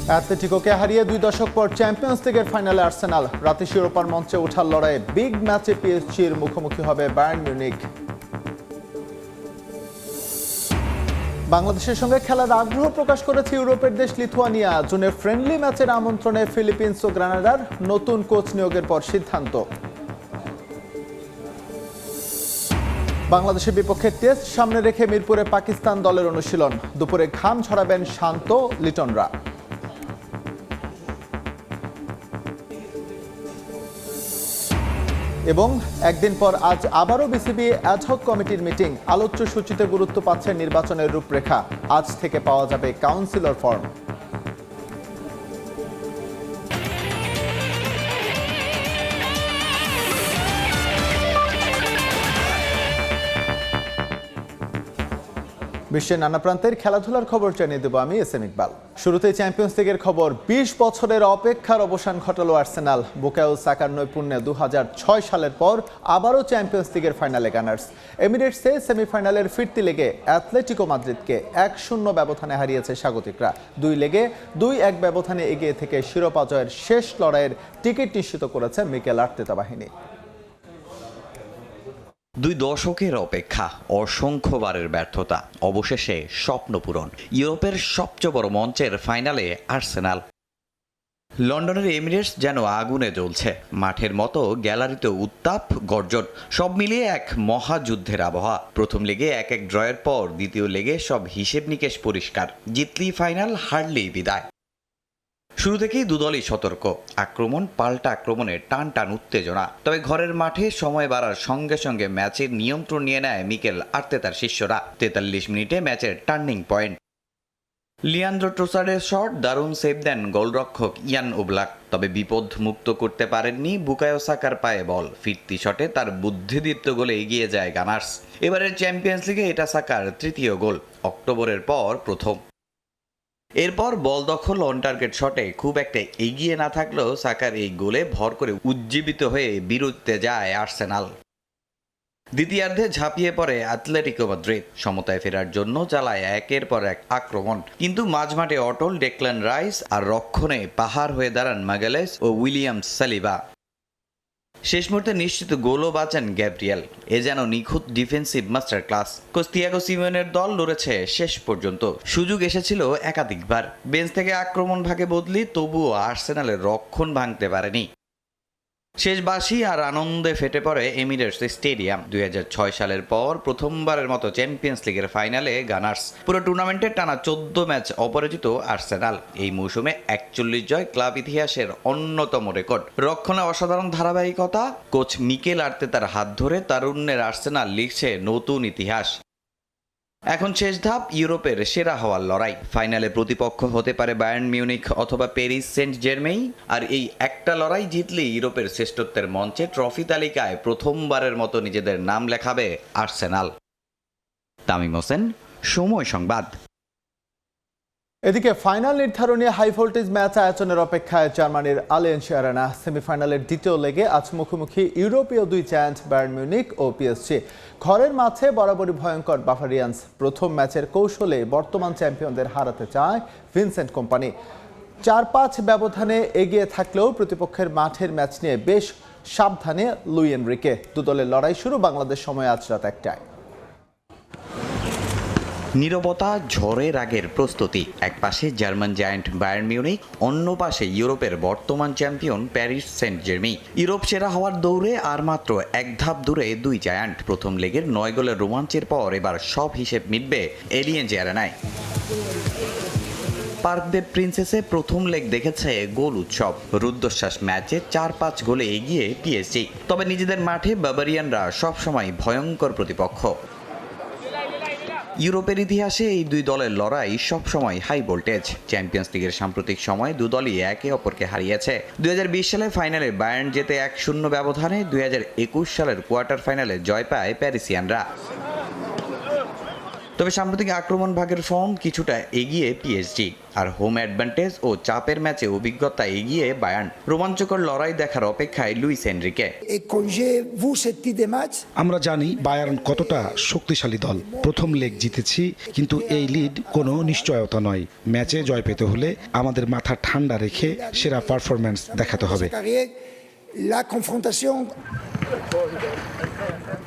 অ্যাটলেটিকোকে হারিয়ে 2 দশক পর চ্যাম্পিয়ন্স লিগের ফাইনালে আর্সেনাল। রাতে শিরোপার মঞ্চে ওঠার লড়াইয়ে বিগ ম্যাচে পিএসজির মুখোমুখি হবে বায়ার্ন মিউনিখ। বাংলাদেশের সঙ্গে খেলার আগ্রহ প্রকাশ করেছে ইউরোপের দেশ লিথুয়ানিয়া। জুনে ফ্রেন্ডলি ম্যাচের আমন্ত্রণে ফিলিপিন্স ও গ্রানাডার নতুন কোচ নিয়োগের পর সিদ্ধান্ত। বাংলাদেশের বিপক্ষে টেস্ট সামনে রেখে মিরপুরে পাকিস্তান দলের অনুশীলন। দুপুরে ঘাম ঝরাবেন শান্ত লিটনরা। এবং একদিন পর আজ আবারও বিসিবি অ্যাডহক কমিটির মিটিং। আলোচ্য সূচিতে গুরুত্ব পাচ্ছে নির্বাচনের রূপরেখা। আজ থেকে পাওয়া যাবে কাউন্সিলর ফর্ম। বিশ্বের নানা প্রান্তের খেলাধুলার খবর জানিয়ে দেব আমি এস এম ইকবাল। শুরুতেই চ্যাম্পিয়ন্স লিগের খবর। 20 বছরের অপেক্ষার অবসান ঘটালো আর্সেনাল। বুকায়ো সাকার নৈপুণ্যে 2006 সালের পর আবারও চ্যাম্পিয়ন্স লিগের ফাইনালে গানার্স। এমিরেটসে সেমিফাইনালের ফিরতি লেগে অ্যাটলেটিকো মাদ্রিদকে 1-0 ব্যবধানে হারিয়েছে স্বাগতিকরা। 2 লেগে 2-1 ব্যবধানে এগিয়ে থেকে শিরোপা জয়ের শেষ লড়াইয়ের টিকিট নিশ্চিত করেছে মিকেল আর্তেতা বাহিনী। 2 দশকের অপেক্ষা, অসংখ্যবারের ব্যর্থতা, অবশেষে স্বপ্ন পূরণ। ইউরোপের সবচেয়ে বড় মঞ্চের ফাইনালে আর্সেনাল। লন্ডনের এমিরেটস যেন আগুনে জ্বলছে। মাঠের মতো গ্যালারিতে উত্তাপ, গর্জন, সব মিলিয়ে এক মহাযুদ্ধের আবহাওয়া। প্রথম লেগে 1-1 ড্রয়ের পর দ্বিতীয় লেগে সব হিসেব নিকেশ পরিষ্কার। জিতলেই ফাইনাল, হারলেই বিদায়। শুরু থেকেই দুদলই সতর্ক। আক্রমণ পাল্টা আক্রমণে টান টান উত্তেজনা। তবে ঘরের মাঠে সময় বাড়ার সঙ্গে সঙ্গে ম্যাচের নিয়ন্ত্রণ নিয়ে নেয় মিকেল আর্তেতার শিষ্যরা। 43 মিনিটে ম্যাচের টার্নিং পয়েন্ট। লিয়ান্দ্রো ট্রোসার্ডের শট দারুণ সেভ দেন গোলরক্ষক ইয়ান ওবলাক। তবে বিপদ মুক্ত করতে পারেননি বুকায়ো সাকার পায়ে বল। ফিরতি শটে তার বুদ্ধিদীপ্ত গোলে এগিয়ে যায় গানার্স। এবারের চ্যাম্পিয়ন্স লিগে এটা সাকার তৃতীয় গোল, অক্টোবরের পর প্রথম। এরপর বল দখল, অন টার্গেট শটে খুব একটা এগিয়ে না থাকলেও সাকার এই গোলে ভর করে উজ্জীবিত হয়ে বিরতিতে যায় আর্সেনাল। দ্বিতীয়ার্ধে ঝাঁপিয়ে পড়ে অ্যাটলেটিকো মাদ্রিদ। সমতায় ফেরার জন্য চালায় একের পর এক আক্রমণ, কিন্তু মাঝমাঠে অটল ডেকল্যান রাইস আর রক্ষণে পাহাড় হয়ে দাঁড়ান মাগালেস ও উইলিয়াম সালিবা। শেষ মুহূর্তে নিশ্চিত গোলও বাঁচান গ্যাব্রিয়েল। এ যেন নিখুঁত defensive master class. Coach Thiago সিমিওনের দল লড়েছে শেষ পর্যন্ত। সুযোগ এসেছিল একাধিকবার। বেঞ্চ থেকে আক্রমণ ভাগে বদলি, তবুও আর্সেনালের রক্ষণ ভাঙতে পারেনি। শেষ বাঁশি আর আনন্দে ফেটে পড়ে এমিরেটস স্টেডিয়াম। 2006 সালের পর প্রথমবারের মতো চ্যাম্পিয়ন্স লিগের ফাইনালে গানার্স। পুরো টুর্নামেন্টে টানা 14 ম্যাচ অপরাজিত আর্সেনাল। এই মৌসুমে 41 জয়, ক্লাব ইতিহাসের অন্যতম রেকর্ড। রক্ষণে অসাধারণ ধারাবাহিকতা। কোচ মিকেল আর্তেতার হাত ধরে তারুণ্যের আর্সেনাল লিখছে নতুন ইতিহাস। এখন শেষ ধাপ, ইউরোপের সেরা হওয়ার লড়াই। ফাইনালে প্রতিপক্ষ হতে পারে বায়ার্ন মিউনিখ অথবা প্যারিস সেন্ট জার্মেই। আর এই একটা লড়াই জিতলেই ইউরোপের শ্রেষ্ঠত্বের মঞ্চে ট্রফি তালিকায় প্রথমবারের মতো নিজেদের নাম লেখাবে আর্সেনাল। তামিম হোসেন, সময় সংবাদ। এদিকে ফাইনাল নির্ধারণী হাই ভোল্টেজ ম্যাচ আয়োজনের অপেক্ষায় জার্মানির আলিয়েন্স আরেনা। সেমিফাইনালের দ্বিতীয় লেগে আজ মুখোমুখি ইউরোপীয় 2 জায়ান্ট বায়ার্ন মিউনিখ ও পিএসজি। ঘরের মাঠে বরাবরই ভয়ঙ্কর বাভারিয়ান্স। প্রথম ম্যাচের কৌশলে বর্তমান চ্যাম্পিয়নদের হারাতে চায় ভিনসেন্ট কোম্পানি। 4-5 ব্যবধানে এগিয়ে থাকলেও প্রতিপক্ষের মাঠের ম্যাচ নিয়ে বেশ সাবধানে লুই এনরিকে। দুদলের লড়াই শুরু বাংলাদেশ সময় আজ রাত 1টায়। নীরবতা, ঝড়ের আগের প্রস্তুতি। এক পাশে জার্মান জায়ান্ট বায়ার্ন মিউনিখ, অন্য পাশে ইউরোপের বর্তমান champion Paris Saint Germain. Europe সেরা হওয়ার দৌড়ে আর মাত্র এক ধাপ দূরে 2 জায়ান্ট। প্রথম লেগের 9 গোলের রোমাঞ্চের পর এবার সব হিসেব মিটবে এলিয়েন্স আরেনায়। পার্ক দে প্রিন্সেসে প্রথম লেগ দেখেছে গোল উৎসব। রুদ্ধশ্বাস ম্যাচে 4-5 গোলে এগিয়ে পিএসজি। তবে নিজেদের মাঠে বাভারিয়ানরা সবসময় ভয়ঙ্কর প্রতিপক্ষ। ইউরোপের ইতিহাসে এই 2 দলের লড়াই সবসময় হাই ভোল্টেজ। চ্যাম্পিয়ন্স লিগের সাম্প্রতিক সময় 2 দলই একে অপরকে হারিয়েছে। 2020 সালে ফাইনালে বায়ার্ন জেতে 1-0 ব্যবধানে। 2021 সালের কোয়ার্টার ফাইনালে জয় পায় প্যারিসিয়ানরা। তবে সাম্প্রতিক আক্রমণ ভাগের ফর্ম কিছুটা এগিয়ে পিএসজি, আর হোম অ্যাডভান্টেজ ও চাপের ম্যাচে অভিজ্ঞতা এগিয়ে বায়ার্ন। রোমাঞ্চকর লড়াই দেখার অপেক্ষায় লুইস এনরিকে। আমরা জানি বায়ার্ন কতটা শক্তিশালী দল। প্রথম লেগ জিতেছি, কিন্তু এই লিড কোনো নিশ্চয়তা নয়। ম্যাচে জয় পেতে হলে আমাদের মাথা ঠান্ডা রেখে সেরা পারফরম্যান্স দেখাতে হবে।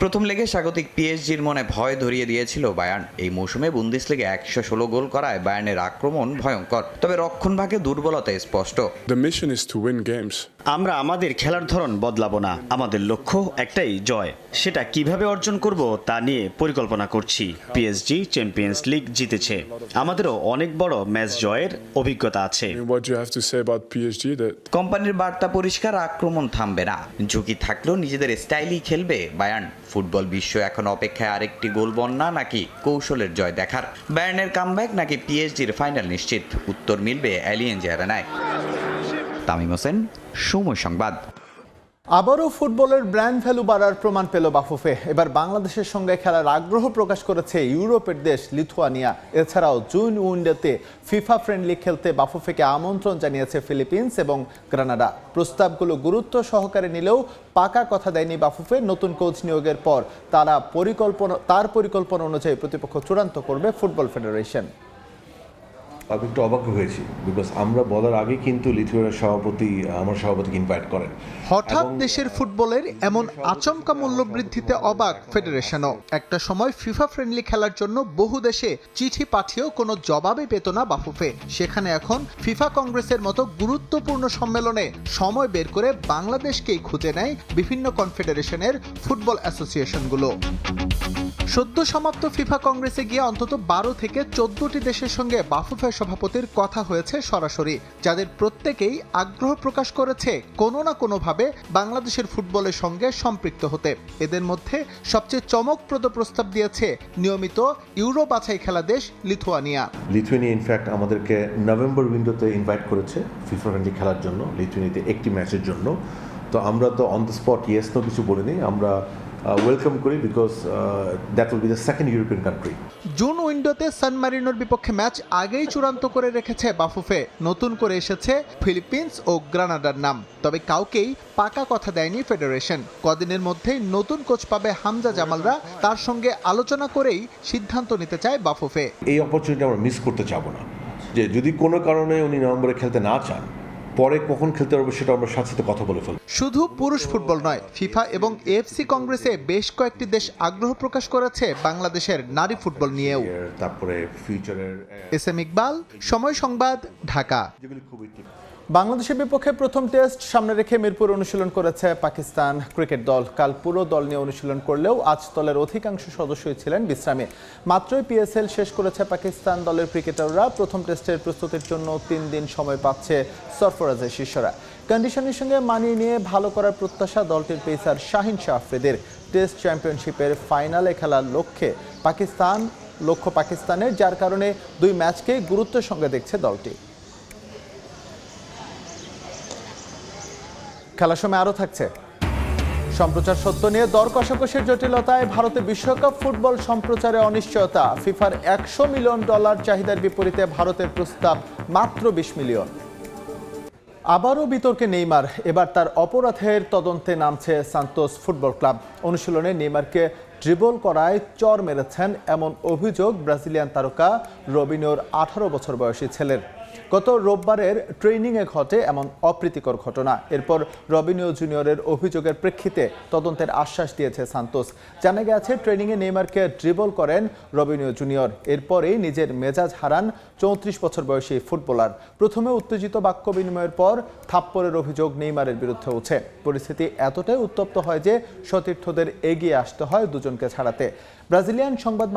প্রথম লেগে স্বাগতিক পিএসজির মনে ভয় ধরিয়ে দিয়েছিল বায়ার্ন। এই মৌসুমে বুন্দেসলিগায় 116 গোল করায় বায়ার্নের আক্রমণ ভয়ঙ্কর, তবে রক্ষণভাগে দুর্বলতা স্পষ্ট। আমরা আমাদের খেলার ধরন বদলাবো না। আমাদের লক্ষ্য একটাই, জয়। সেটা কিভাবে অর্জন করব তা নিয়ে পরিকল্পনা করছি। পিএসজি চ্যাম্পিয়ন্স লিগ জিতেছে, আমাদেরও অনেক বড় ম্যাচ জয়ের অভিজ্ঞতা আছে। কোম্পানির বার্তা পরিষ্কার, আক্রমণ থামবে না। ঝুঁকি থাকলেও নিজেদের স্টাইলই খেলবে বায়ার্ন। ফুটবল বিশ্ব এখন অপেক্ষায় আরেকটি গোল বন্যা নাকি কৌশলের জয় দেখার। বায়ার্নের কামব্যাক নাকি পিএসজির ফাইনাল নিশ্চিত? উত্তর মিলবে অ্যালিয়েঞ্জ অ্যারেনায়। তামিম হোসেন, সময় সংবাদ। আবারও ফুটবলের ব্র্যান্ড ভ্যালু বাড়ার প্রমাণ পেল বাফুফে। এবার বাংলাদেশের সঙ্গে খেলার আগ্রহ প্রকাশ করেছে ইউরোপের দেশ লিথুয়ানিয়া। এছাড়াও জুন উইন্ডোতে ফিফা ফ্রেন্ডলি খেলতে বাফুফেকে আমন্ত্রণ জানিয়েছে ফিলিপিন্স এবং গ্রানাডা। প্রস্তাবগুলো গুরুত্ব সহকারে নিলেও পাকা কথা দেয়নি বাফুফে। নতুন কোচ নিয়োগের পর তার পরিকল্পনা অনুযায়ী প্রতিপক্ষ চূড়ান্ত করবে ফুটবল ফেডারেশন। আমি একটু অবাক হয়েছি, বিকজ আমরা বলার আগে কিন্তু লিথুয়ানিয়ার সভাপতি আমার সভাপতিকে ইনভাইট করেন। হঠাৎ দেশের ফুটবলের এমন আচমকা মূল্য বৃদ্ধিতে অবাক ফেডারেশনও। একটা সময় ফিফা ফ্রেন্ডলি খেলার জন্য বহু দেশে চিঠি পাঠিয়েও কোনো জবাবই পেত না বাফুফে। সেখানে এখন ফিফা কংগ্রেসের মতো গুরুত্বপূর্ণ সম্মেলনে সময় বের করে বাংলাদেশকেই খুঁজে নেয় বিভিন্ন কনফেডারেশনের ফুটবল অ্যাসোসিয়েশনগুলো। সদ্য সমাপ্ত ফিফা কংগ্রেসে গিয়ে অন্তত 12 থেকে 14টি দেশের সঙ্গে বাফুফে সভাপতির কথা হয়েছে সরাসরি, যাদের প্রত্যেকেই আগ্রহ প্রকাশ করেছে কোনো না কোনোভাবে বাংলাদেশের ফুটবলের সঙ্গে সম্পৃক্ত হতে। এদের মধ্যে সবচেয়ে চমকপ্রদ প্রস্তাব দিয়েছে নিয়মিত ইউরো বাছাই খেলা দেশ লিথুয়ানিয়া। লিথুয়ানিয়া ইনফ্যাক্ট আমাদেরকে নভেম্বর উইন্ডোতে ইনভাইট করেছে ফিফা ফ্রেন্ডলি খেলার জন্য, লিথুয়ানিয়াতে একটি ম্যাচের জন্য। তো আমরা তো on the spot yes no কিছু বলিনি, আমরা ওয়েলকাম করি, because that will be the second European country. June উইন্ডোতে সান মারিনোর বিপক্ষে ম্যাচ আগেই চূড়ান্ত করে রেখেছে বাফুফে। নতুন করে এসেছে ফিলিপিন্স ও গ্রানাডার নাম, তবে কাউকেই পাকা কথা দেয়নি ফেডারেশন। কদিনের মধ্যেই নতুন কোচ পাবে হামজা জামালরা, তার সঙ্গে আলোচনা করেই সিদ্ধান্ত নিতে চায় বাফুফে। এই অপরচুনিটি আমরা মিস করতে চাবো না, যে যদি কোনো কারণে উনি নভেম্বরে খেলতে না চান, পরে কখন খেলতে পারবো সেটা আমরা সাথে সাথে কথা বলে ফেলব। শুধু পুরুষ ফুটবল নয়, ফিফা এবং এএফসি কংগ্রেসে বেশ কয়েকটি দেশ আগ্রহ প্রকাশ করেছে বাংলাদেশের নারী ফুটবল নিয়েও। তারপরে ফিউচারের এস এম ইকবাল, সময় সংবাদ, ঢাকা। বাংলাদেশের বিপক্ষে প্রথম টেস্ট সামনে রেখে মিরপুর অনুশীলন করেছে পাকিস্তান ক্রিকেট দল। কাল পুরো দল নিয়ে অনুশীলন করলেও আজ দলের অধিকাংশ সদস্যই ছিলেন বিশ্রামে। মাত্রই পিএসএল শেষ করেছে পাকিস্তান দলের ক্রিকেটাররা। প্রথম টেস্টের প্রস্তুতির জন্য 3 দিন সময় পাচ্ছে সরফরাজের শিষ্যরা। কন্ডিশনের সঙ্গে মানিয়ে নিয়ে ভালো করার প্রত্যাশা দলটির পেসার শাহিন শাহ আফ্রিদির। টেস্ট চ্যাম্পিয়নশিপের ফাইনালে খেলার লক্ষ্য পাকিস্তানের, যার কারণে 2 ম্যাচকেই গুরুত্বের সঙ্গে দেখছে দলটি। খেলার সময় আরও থাকছে সম্প্রচার সত্য নিয়ে দর কষাকষির জটিলতায় ভারতে বিশ্বকাপ ফুটবল সম্প্রচারে অনিশ্চয়তা। ফিফার $100 মিলিয়ন চাহিদার বিপরীতে ভারতের প্রস্তাব মাত্র 20 মিলিয়ন। আবারও বিতর্কে নেইমার। এবার তার অপরাধের তদন্তে নামছে সান্তোস ফুটবল ক্লাব। অনুশীলনে নেইমারকে ড্রিবল করায় চর মেরেছেন এমন অভিযোগ ব্রাজিলিয়ান তারকা রবিনিওর 18 বছর বয়সী ছেলের। গত রোববারের ট্রেনিংয়ে ঘটে এমন অপ্রীতিকর ঘটনা। এরপর রবিনিও জুনিয়রের অভিযোগের প্রেক্ষিতে তদন্তের আশ্বাস দিয়েছে সান্তোস। জানা গেছে ট্রেনিংয়ে নেইমারকে ড্রিবল করেন রবিনিও জুনিয়র। এরপরেই নিজের মেজাজ হারান 34 বছর বয়সী ফুটবলার। প্রথমে উত্তেজিত বাক্য বিনিময়ের পর থাপ্পড়ের অভিযোগ নেইমারের বিরুদ্ধে ওঠে। পরিস্থিতি এতটাই উত্তপ্ত হয় যে সতীর্থদের এগিয়ে আসতে হয় দুজনকে ছাড়াতে। ব্রাজিলিয়ান সংবাদ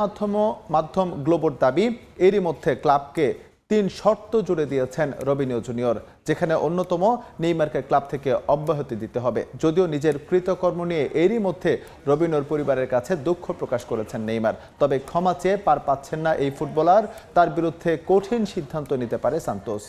মাধ্যম গ্লোবোর দাবি, এরই মধ্যে ক্লাবকে 3 শর্ত জুড়ে দিয়েছেন রবিনিও জুনিয়র, যেখানে অন্যতম নেইমারকে ক্লাব থেকে অব্যাহতি দিতে হবে। যদিও নিজের কৃতকর্ম নিয়ে এরই মধ্যে রবিনিওর পরিবারের কাছে দুঃখ প্রকাশ করেছেন নেইমার, তবে ক্ষমা চেয়ে পার পাচ্ছেন না এই ফুটবলার। তার বিরুদ্ধে কঠিন সিদ্ধান্ত নিতে পারে সান্তোস।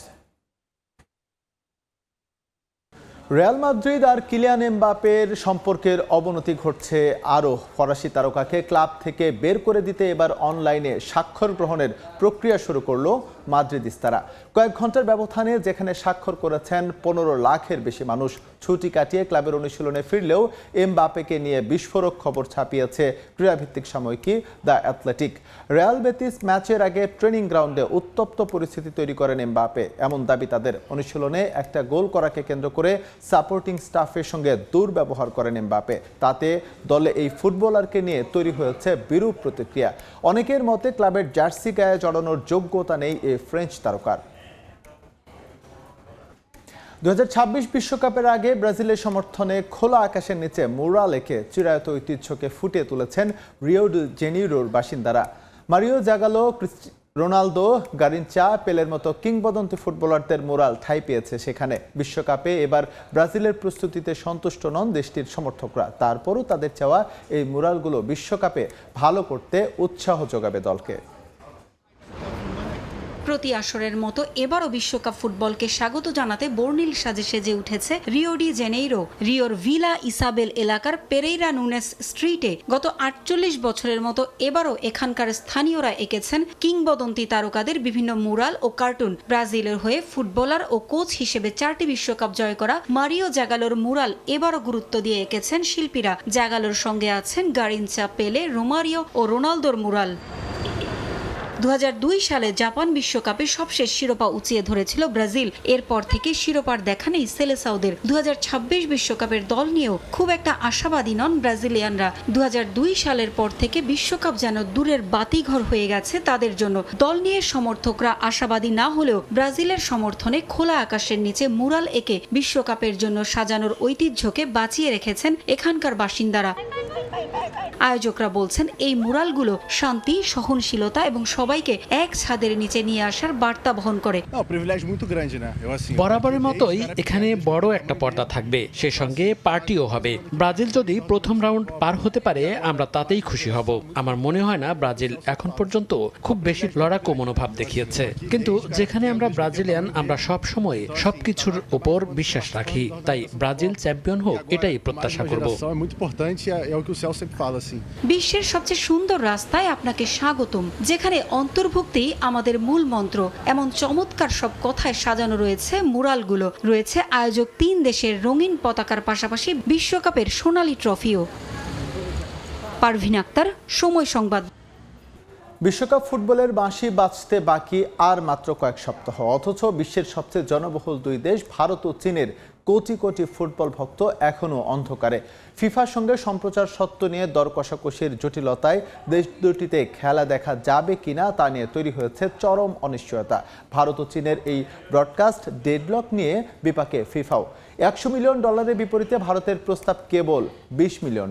রিয়াল মাদ্রিদ আর কিলিয়ান এমবাপের সম্পর্কের অবনতি ঘটছে আরও। ফরাসি তারকাকে ক্লাব থেকে বের করে দিতে এবার অনলাইনে স্বাক্ষর গ্রহণের প্রক্রিয়া শুরু করলো মাদ্রিদিস্তারা। কয়েক ঘন্টার ব্যবধানে যেখানে স্বাক্ষর করেছেন 15 লাখের বেশি মানুষ, ছুটি কাটিয়ে ক্লাবের অনুশীলনে ফিরলেও এমবাপেকে নিয়ে বিস্ফোরক খবর ছাপিয়েছে ক্রীড়াভিত্তিক সাময়িকী দ্য অ্যাথলেটিক। রিয়াল বেতিস ম্যাচের আগে ট্রেনিং গ্রাউন্ডে উত্তপ্ত পরিস্থিতি তৈরি করেন এমবাপে, এমন দাবি তাদের। অনুশীলনে একটা গোল করাকে কেন্দ্র করে সাপোর্টিং স্টাফের সঙ্গে দুর্ব্যবহার করেন এমবাপে। তাতে দলে এই ফুটবলারকে নিয়ে তৈরি হয়েছে বিরূপ প্রতিক্রিয়া। অনেকের মতে ক্লাবের জার্সি গায়ে জড়ানোর যোগ্যতা নেই এই ফ্রেঞ্চ তারকার। 2026 বিশ্বকাপের আগে ব্রাজিলের সমর্থনে খোলা আকাশের নিচে মুরাল এঁকে চিরায়ত ঐতিহ্যকে ফুটিয়ে তুলেছেন রিও ডি জেনিরোর বাসিন্দারা। মারিও জাগালো, রোনালদো, গারিনচা, পেলের মতো কিংবদন্তি ফুটবলারদের মুরাল ঠাঁই পেয়েছে সেখানে। বিশ্বকাপে এবার ব্রাজিলের প্রস্তুতিতে সন্তুষ্ট নন দেশটির সমর্থকরা। তারপরও তাদের চাওয়া এই মুরালগুলো বিশ্বকাপে ভালো করতে উৎসাহ যোগাবে দলকে। প্রতি আসরের মতো এবারও বিশ্বকাপ ফুটবলকে স্বাগত জানাতে বর্ণিল সাজে সেজে উঠেছে রিও ডি জেনেইরো। রিওর ভিলা ইসাবেল এলাকার পেরেইরা নুনেস স্ট্রিটে গত 48 বছরের মতো এবারও এখানকার স্থানীয়রা এঁকেছেন কিংবদন্তি তারকাদের বিভিন্ন মুরাল ও কার্টুন। ব্রাজিলের হয়ে ফুটবলার ও কোচ হিসেবে 4টি বিশ্বকাপ জয় করা মারিও জাগালোর মুরাল এবারও গুরুত্ব দিয়ে এঁকেছেন শিল্পীরা। জাগালোর সঙ্গে আছেন গারিনচা, পেলে, রোমারিও ও রোনালদোর মুরাল। 2002 সালে জাপান বিশ্বকাপে সবশেষ শিরোপা উঁচিয়ে ধরেছিল ব্রাজিল। এরপর থেকে শিরোপার দেখা নেই সেলেসাওদের। 2026 বিশ্বকাপের দল নিয়েও খুব একটা আশাবাদী নন ব্রাজিলিয়ানরা। 2002 সালের পর থেকে বিশ্বকাপ যেন দূরের বাতিঘর হয়ে গেছে তাদের জন্য। দল নিয়ে সমর্থকরা আশাবাদী না হলেও ব্রাজিলের সমর্থনে খোলা আকাশের নিচে মুরাল এঁকে বিশ্বকাপের জন্য সাজানোর ঐতিহ্যকে বাঁচিয়ে রেখেছেন এখানকার বাসিন্দারা। আয়োজকরা বলছেন এই মুরালগুলো শান্তি, সহনশীলতা এবং সবাইকে এক ছাদের নিচে নিয়ে আসার বার্তা বহন করে। বরাবরের মতোই এখানে বড় একটা পর্দা থাকবে, সে সঙ্গে পার্টিও হবে। ব্রাজিল যদি প্রথম রাউন্ড পার হতে পারে আমরা তাতেই খুশি হব। আমার মনে হয় না ব্রাজিল এখন পর্যন্ত খুব বেশি লড়াকু মনোভাব দেখিয়েছে, কিন্তু যেখানে আমরা ব্রাজিলিয়ান আমরা সব সময় সবকিছুর উপর বিশ্বাস রাখি, তাই ব্রাজিল চ্যাম্পিয়ন হোক এটাই প্রত্যাশা করব। বিশ্বের সবচেয়ে সুন্দর রাস্তায় আপনাকে স্বাগতম, যেখানে অন্তর্ভুক্তি আমাদের মূল মন্ত্র। এমন চমৎকার সব কথায় সাজানো রয়েছে মুরালগুলো। রয়েছে আয়োজক 3 দেশের রঙিন পতাকার পাশাপাশি বিশ্বকাপের সোনালী ট্রফিও। পারভিন আক্তার, সময় সংবাদ। বিশ্বকাপ ফুটবলের বাঁশি বাজতে বাকি আর মাত্র কয়েক সপ্তাহ, অথচ বিশ্বের সবচেয়ে জনবহুল 2 দেশ ভারত ও চীনের কোটি কোটি ফুটবল ভক্ত এখনও অন্ধকারে। ফিফার সঙ্গে সম্প্রচার সত্ত্ব নিয়ে দর কষাকষির জটিলতায় দেশ দুটিতে খেলা দেখা যাবে কিনা তা নিয়ে তৈরি হয়েছে চরম অনিশ্চয়তা। ভারত ও চীনের এই ব্রডকাস্ট ডেডলক নিয়ে বিপাকে ফিফাও। $100 মিলিয়ন বিপরীতে ভারতের প্রস্তাব কেবল $20 মিলিয়ন।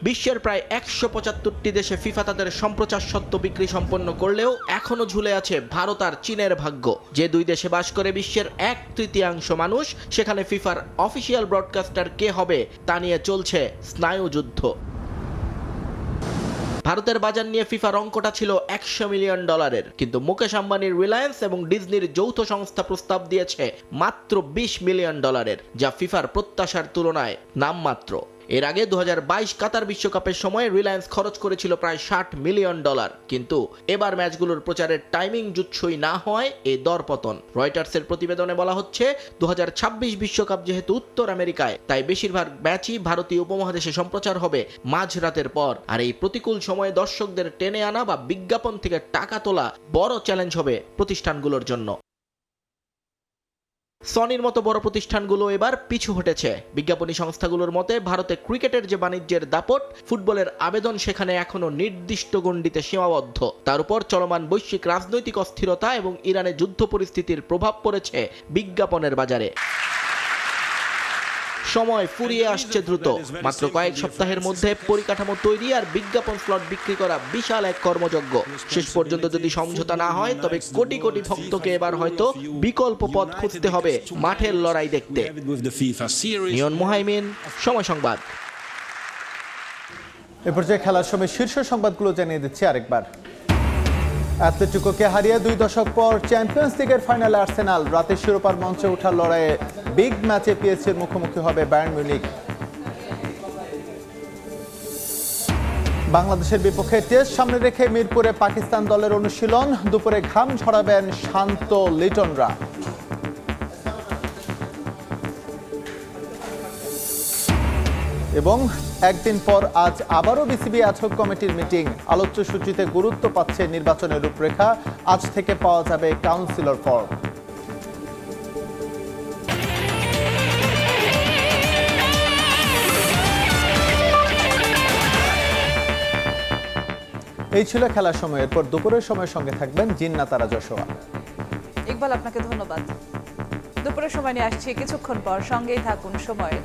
বিশ্বের প্রায় 175টি দেশে ফিফা তাদের সম্প্রচার সত্ত্ব বিক্রি সম্পন্ন করলেও এখনো ঝুলে আছে ভারত আর চীনের ভাগ্য। যে 2 দেশে বাস করে বিশ্বের 1/3 মানুষ, সেখানে ফিফার অফিসিয়াল ব্রডকাস্টার কে হবে তা নিয়ে চলছে স্নায়ুযুদ্ধ। ভারতের বাজার নিয়ে ফিফার অঙ্কটা ছিল $100 মিলিয়ন, কিন্তু মুকেশ আম্বানির রিলায়েন্স এবং ডিজনির যৌথ সংস্থা প্রস্তাব দিয়েছে মাত্র $20 মিলিয়ন, যা ফিফার প্রত্যাশার তুলনায় নামমাত্র। এর আগে 2022 কাতার বিশ্বকাপের সময় রিলায়েন্স খরচ করেছিল প্রায় $60 মিলিয়ন, কিন্তু এবার ম্যাচগুলোর প্রচারের টাইমিং জুৎসই না হয় এই দরপতন। রয়টার্সের প্রতিবেদনে বলা হচ্ছে 2026 বিশ্বকাপ যেহেতু উত্তর আমেরিকায়, তাই বেশিরভাগ ম্যাচই ভারতীয় উপমহাদেশে সম্প্রচার হবে মাঝরাতের পর। আর এই প্রতিকূল সময়ে দর্শকদের টেনে আনা বা বিজ্ঞাপন থেকে টাকা তোলা বড় চ্যালেঞ্জ হবে প্রতিষ্ঠানগুলোর জন্য। সনির মতো বড় প্রতিষ্ঠানগুলো এবার পিছু হটেছে। বিজ্ঞাপনী সংস্থাগুলোর মতে ভারতে ক্রিকেটের যে বাণিজ্যের দাপট, ফুটবলের আবেদন সেখানে এখনো নির্দিষ্ট গণ্ডিতে সীমাবদ্ধ। তার উপর চলমান বৈশ্বিক রাজনৈতিক অস্থিরতা এবং ইরানে যুদ্ধ পরিস্থিতির প্রভাব পড়েছে বিজ্ঞাপনের বাজারে। সময় ফুরিয়ে আসছে দ্রুত। মাত্র কয়েক সপ্তাহের মধ্যে পরিকাঠামো তৈরি আর বিজ্ঞাপন স্লট বিক্রি করা বিশাল এক কর্মযজ্ঞ। শেষ পর্যন্ত যদি সমঝোতা না হয়, তবে কোটি কোটি ভক্তকে এবার হয়তো বিকল্প পথ খুঁজতে হবে মাঠের লড়াই দেখতে। নিয়ন মুহাইমিন, সময় সংবাদ। এ পর্যায়ে খেলার সময় শীর্ষ সংবাদগুলো জানিয়ে দিচ্ছি আরেকবার। অ্যাটলেটিকোকে হারিয়ে 2 দশক পর চ্যাম্পিয়ন্স লিগের ফাইনালে আর্সেনাল। রাতের শিরোপার মঞ্চে ওঠার লড়াইয়ে বিগ ম্যাচে পিএসজির মুখোমুখি হবে বায়ার্ন মিউনিখ। বাংলাদেশের বিপক্ষে টেস্ট সামনে রেখে মিরপুরে পাকিস্তান দলের অনুশীলন। দুপুরে ঘাম ঝরাবেন শান্ত লিটনরা। এবং একদিন পর আজ আবারও বিসিবি অ্যাডহক কমিটির মিটিং। আলোচ্য সূচিতে গুরুত্ব পাচ্ছে নির্বাচনের রূপরেখা। আজ থেকে পাওয়া যাবে কাউন্সিলর ফর্ম। এই ছিল খেলার সময়। এরপর দুপুরের সময়ের সঙ্গে থাকবেন জিন্না তারা যশোয়া। ইকবাল, আপনাকে ধন্যবাদ। দুপুরের সময় নিয়ে আসছি কিছুক্ষণ পর, সঙ্গেই থাকুন সময়ের।